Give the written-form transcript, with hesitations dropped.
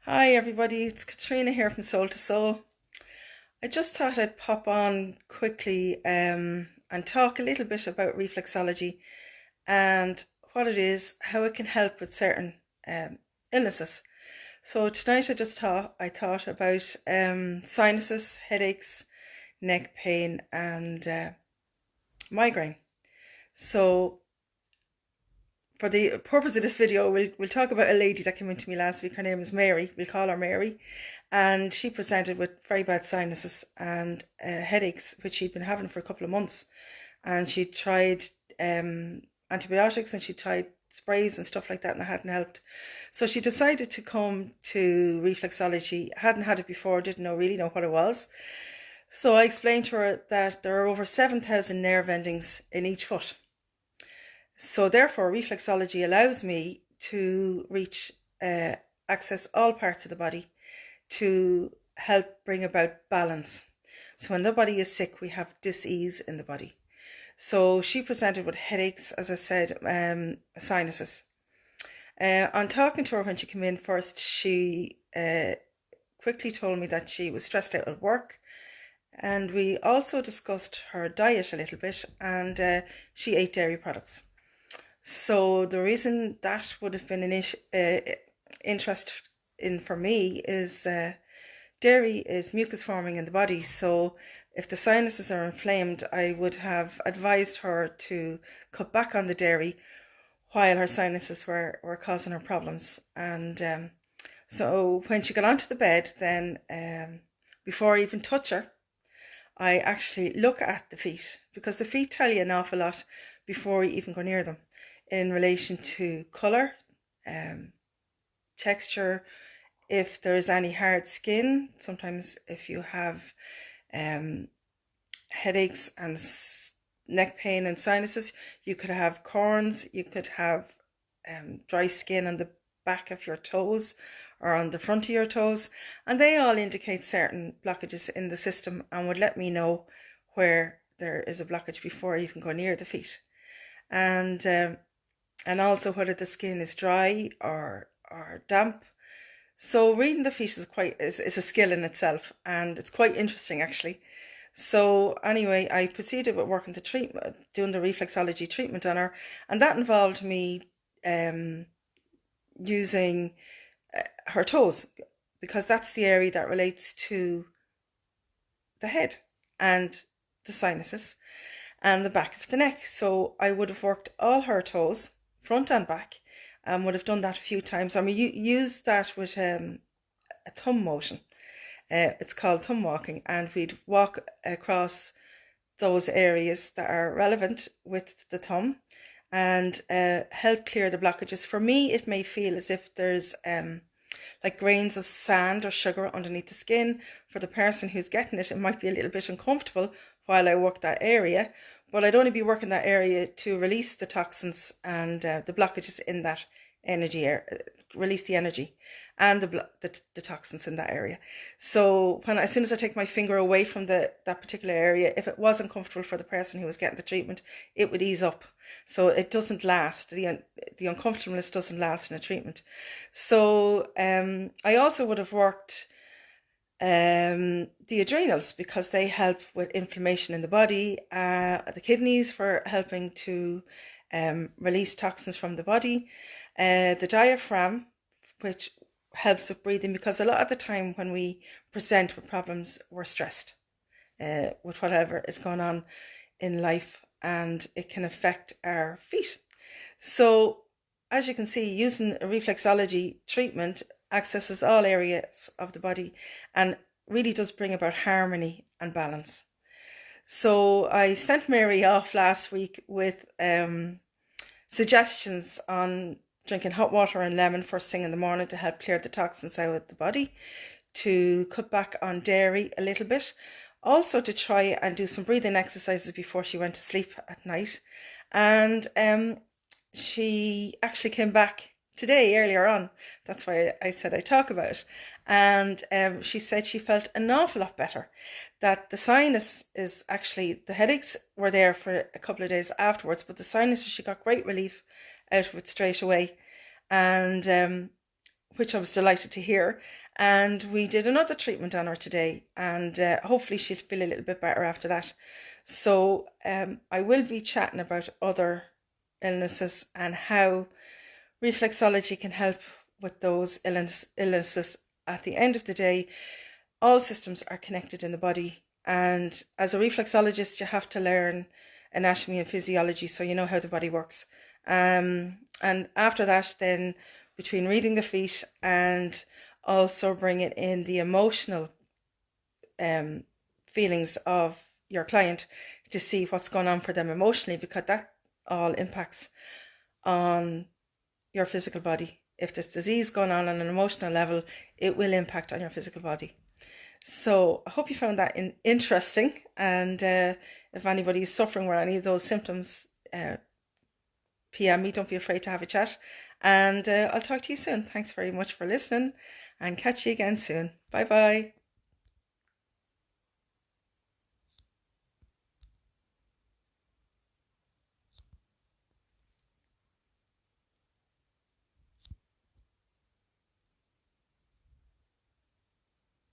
Hi everybody, it's Katrina here from Soul to Soul. I just thought I'd pop on quickly and talk a little bit about reflexology and what it is, how it can help with certain illnesses. So tonight I thought about sinuses, headaches, neck pain, and migraine. So for the purpose of this video, we'll talk about a lady that came into me last week. Her name is Mary. We'll call her Mary. And she presented with very bad sinuses and headaches, which she'd been having for a couple of months. And she tried antibiotics and she tried sprays and stuff like that, and it hadn't helped. So she decided to come to reflexology. Hadn't had it before, didn't really know what it was. So I explained to her that there are over 7,000 nerve endings in each foot. So therefore, reflexology allows me to access all parts of the body to help bring about balance. So when the body is sick, we have dis-ease in the body. So she presented with headaches, as I said, sinuses. On talking to her when she came in first, she quickly told me that she was stressed out at work. And we also discussed her diet a little bit, and she ate dairy products. So the reason that would have been an interest in for me is dairy is mucus forming in the body. So if the sinuses are inflamed, I would have advised her to cut back on the dairy while her sinuses were causing her problems. And so when she got onto the bed, then before I even touch her, I actually look at the feet, because the feet tell you an awful lot before you even go near them, in relation to colour, texture, if there's any hard skin. Sometimes if you have headaches and neck pain and sinuses, you could have corns, you could have dry skin on the back of your toes or on the front of your toes, and they all indicate certain blockages in the system and would let me know where there is a blockage before I even go near the feet. And also whether the skin is dry or damp. So reading the feet is a skill in itself, and it's quite interesting actually. So anyway, I proceeded with doing the reflexology treatment on her, and that involved me using her toes, because that's the area that relates to the head and the sinuses and the back of the neck. So I would have worked all her toes, front and back, and would have done that a few times. I mean, you use that with a thumb motion. It's called thumb walking, and we'd walk across those areas that are relevant with the thumb and help clear the blockages. For me, it may feel as if there's like grains of sand or sugar underneath the skin. For the person who's getting it, it might be a little bit uncomfortable while I work that area, but I'd only be working that area to release the toxins and the blockages in that release the energy and the toxins in that area. So as soon as I take my finger away from that particular area, if it was uncomfortable for the person who was getting the treatment, it would ease up. So it doesn't last. The uncomfortableness doesn't last in a treatment. So I also would have worked the adrenals, because they help with inflammation in the body, the kidneys for helping to release toxins from the body, the diaphragm, which helps with breathing, because a lot of the time when we present with problems, we're stressed with whatever is going on in life, and it can affect our feet. So as you can see, using a reflexology treatment accesses all areas of the body and really does bring about harmony and balance. So I sent Mary off last week with suggestions on drinking hot water and lemon first thing in the morning to help clear the toxins out of the body, to cut back on dairy a little bit, also to try and do some breathing exercises before she went to sleep at night. And she actually came back today earlier on. That's why I said I'd talk about it. And she said she felt an awful lot better, that the the headaches were there for a couple of days afterwards, but the sinuses, she got great relief out of it straight away. And which I was delighted to hear. And we did another treatment on her today, and hopefully she'll feel a little bit better after that. So I will be chatting about other illnesses and how reflexology can help with those illnesses. At the end of the day, all systems are connected in the body, and as a reflexologist, you have to learn anatomy and physiology so you know how the body works. And after that, then between reading the feet and also bringing in the emotional um, feelings of your client to see what's going on for them emotionally, because that all impacts on your physical body. If there's disease going on an emotional level, it will impact on your physical body. So I hope you found that interesting. And if anybody is suffering with any of those symptoms, PM me. Don't be afraid to have a chat. And I'll talk to you soon. Thanks very much for listening, and catch you again soon. Bye bye.